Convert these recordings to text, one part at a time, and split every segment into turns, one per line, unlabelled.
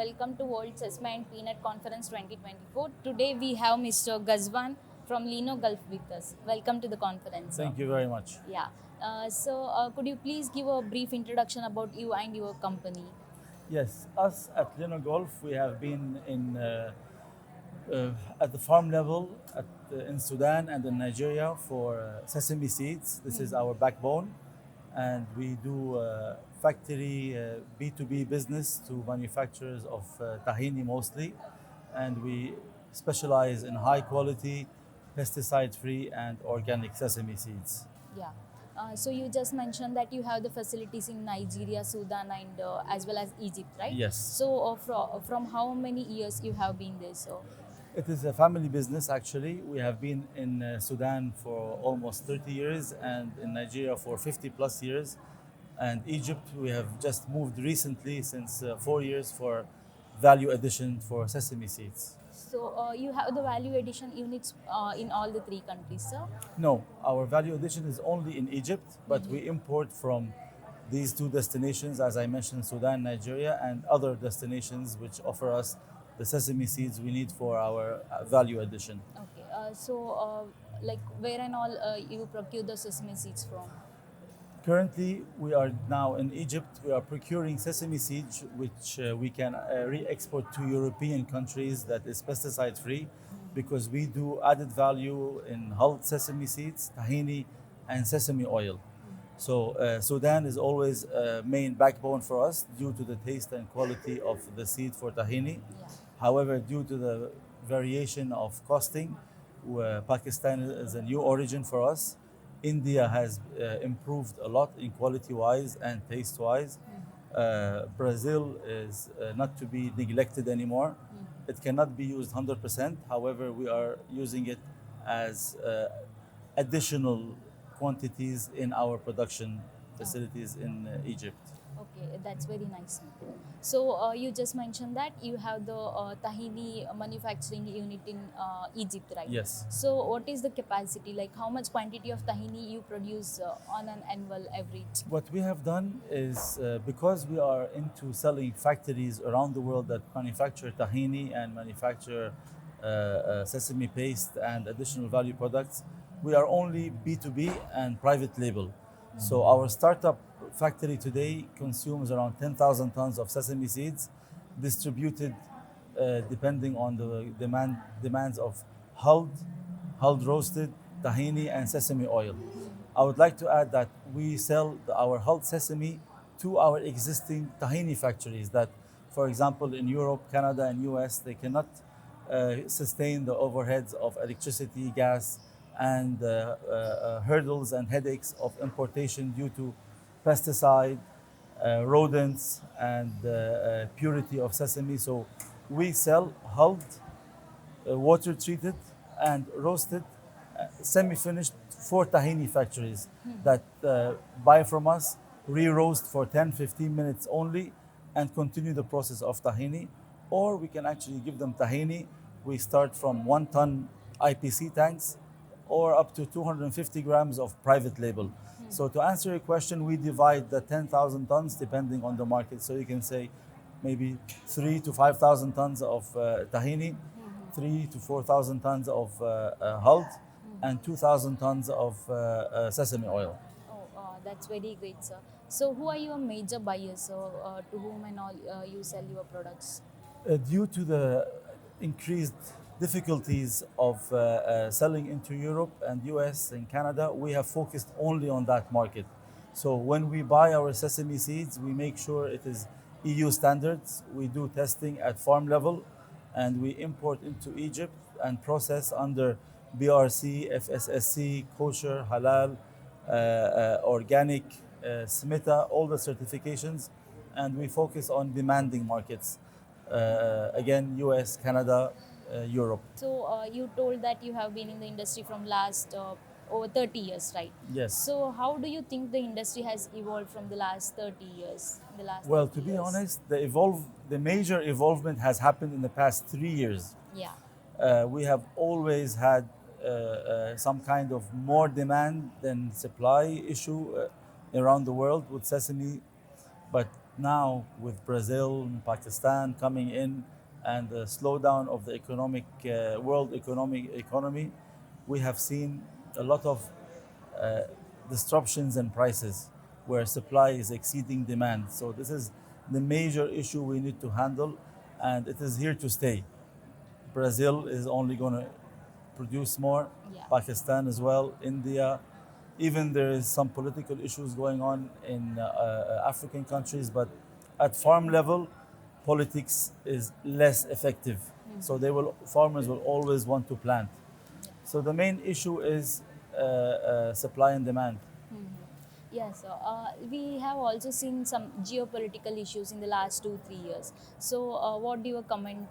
welcome to World Sesame and Peanut Conference 2024. Today we have Mr. Ghazwan from Leno Gulf with us. Welcome to the conference.
Thank you very much.
Yeah. Could you please give a brief introduction about you and your company?
Yes, us at Leno Golf, we have been at the farm level in Sudan and in Nigeria for sesame seeds. This is our backbone, and we do factory B2B business to manufacturers of tahini mostly, and we specialize in high quality, pesticide-free and organic sesame seeds.
Yeah. So you just mentioned that you have the facilities in Nigeria, Sudan, and as well as Egypt, right?
Yes.
So from how many years you have been there? So
It is a family business actually. We have been in Sudan for almost 30 years and in Nigeria for 50 plus years. And Egypt, we have just moved recently since 4 years for value addition for sesame seeds.
So you have the value addition units in all the three countries, sir?
No, our value addition is only in Egypt, but we import from these two destinations, as I mentioned, Sudan, Nigeria, and other destinations which offer us the sesame seeds we need for our value addition.
Okay. Like where and all you procure the sesame seeds from?
Currently, we are now in Egypt. We are procuring sesame seeds, which we can re-export to European countries that is pesticide-free, because we do added value in hulled sesame seeds, tahini, and sesame oil. So Sudan is always a main backbone for us due to the taste and quality of the seed for tahini.
Yeah.
However, due to the variation of costing, Pakistan is a new origin for us. India has improved a lot in quality-wise and taste-wise. Brazil is not to be neglected anymore. It cannot be used 100%. However, we are using it as additional quantities in our production facilities in Egypt.
Okay, that's very nice. So you just mentioned that you have the tahini manufacturing unit in Egypt, right?
Yes.
So what is the capacity? Like how much quantity of tahini you produce on an annual average?
What we have done is because we are into selling factories around the world that manufacture tahini and manufacture sesame paste and additional value products, we are only B2B and private label. So our startup factory today consumes around 10,000 tons of sesame seeds, distributed depending on the demands of hulled roasted, tahini, and sesame oil. I would like to add that we sell our hulled sesame to our existing tahini factories that, for example, in Europe, Canada, and US, they cannot sustain the overheads of electricity, gas, and hurdles and headaches of importation due to pesticide, rodents, and purity of sesame. So we sell hulled, water treated, and roasted, semi-finished for tahini factories that buy from us, re-roast for 10-15 minutes only, and continue the process of tahini. Or we can actually give them tahini. We start from 1 ton IPC tanks or up to 250 grams of private label. So to answer your question, we divide the 10,000 tons depending on the market. So you can say maybe 3 to 5,000 tons of tahini, 3 to 4,000 tons of hulled, and 2,000 tons of sesame oil.
Oh, that's very great, sir. So who are your major buyers? So to whom and all you sell your products?
Due to the increased difficulties of selling into Europe and US and Canada, we have focused only on that market. So when we buy our sesame seeds, we make sure it is EU standards. We do testing at farm level, and we import into Egypt and process under BRC, FSSC, kosher, halal, organic, SMITA, all the certifications, and we focus on demanding markets. Again, US, Canada, Europe.
So you told that you have been in the industry from last over 30 years, right?
Yes.
So how do you think the industry has evolved from the last 30 years?
Well, to be honest, the major evolvement has happened in the past 3 years.
Yeah.
We have always had some kind of more demand than supply issue around the world with sesame, but Now, with Brazil and Pakistan coming in and the slowdown of the world economy, we have seen a lot of uh, disruptions in prices where supply is exceeding demand. So this is the major issue we need to handle, and it is here to stay. Brazil is only going to produce more,
Yeah.
Pakistan as well, India. Even there is some political issues going on in African countries, but at farm level, politics is less effective. So farmers will always want to plant. So the main issue is supply and demand.
Yes, we have also seen some geopolitical issues in the last 2 3 years. So, what do you comment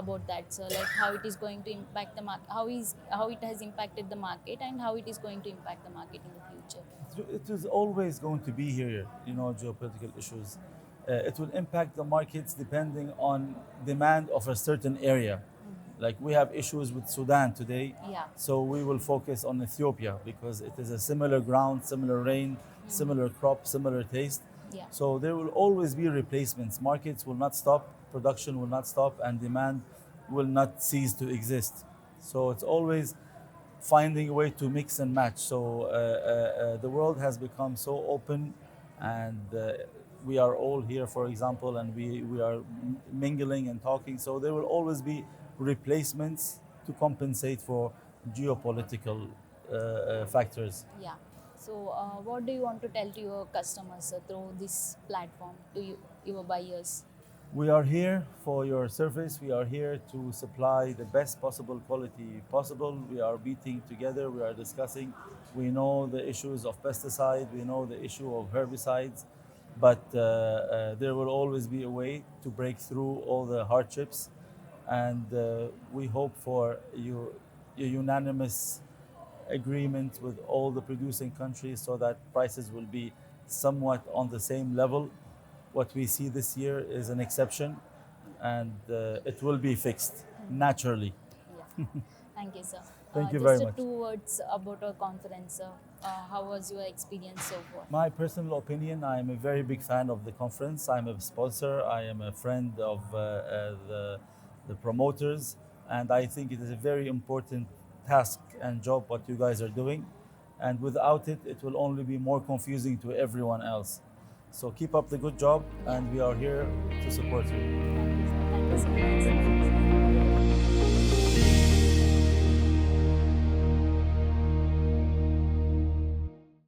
about that, sir? Like how it is going to impact the market, how it has impacted the market, and how it is going to impact the market in the future?
It is always going to be here, geopolitical issues. It will impact the markets depending on demand of a certain area. Like we have issues with Sudan today,
Yeah.
so we will focus on Ethiopia because it is a similar ground, similar rain, similar crop, similar taste.
Yeah.
So there will always be replacements. Markets will not stop, production will not stop, and demand will not cease to exist. So it's always finding a way to mix and match. So the world has become so open, and we are all here, for example, and we are mingling and talking. So there will always be replacements to compensate for geopolitical factors.
Yeah. So, what do you want to tell to your customers through this platform to your buyers?
We are here for your service. We are here to supply the best possible quality possible. We are meeting together. We are discussing. We know the issues of pesticide. We know the issue of herbicides. But there will always be a way to break through all the hardships. And we hope for a unanimous agreement with all the producing countries so that prices will be somewhat on the same level. What we see this year is an exception, and it will be fixed naturally.
Yeah. Thank you, sir.
Thank you very
Just
much.
two words about our conference, sir. How was your experience so far?
My personal opinion, I am a very big fan of the conference. I'm a sponsor. I am a friend of the promoters, and I think it is a very important task and job what you guys are doing. And without it, it will only be more confusing to everyone else. So keep up the good job, and we are here to support you.
Thank you, sir. Thank you so
Thank you.
much,
Thank you.
sir.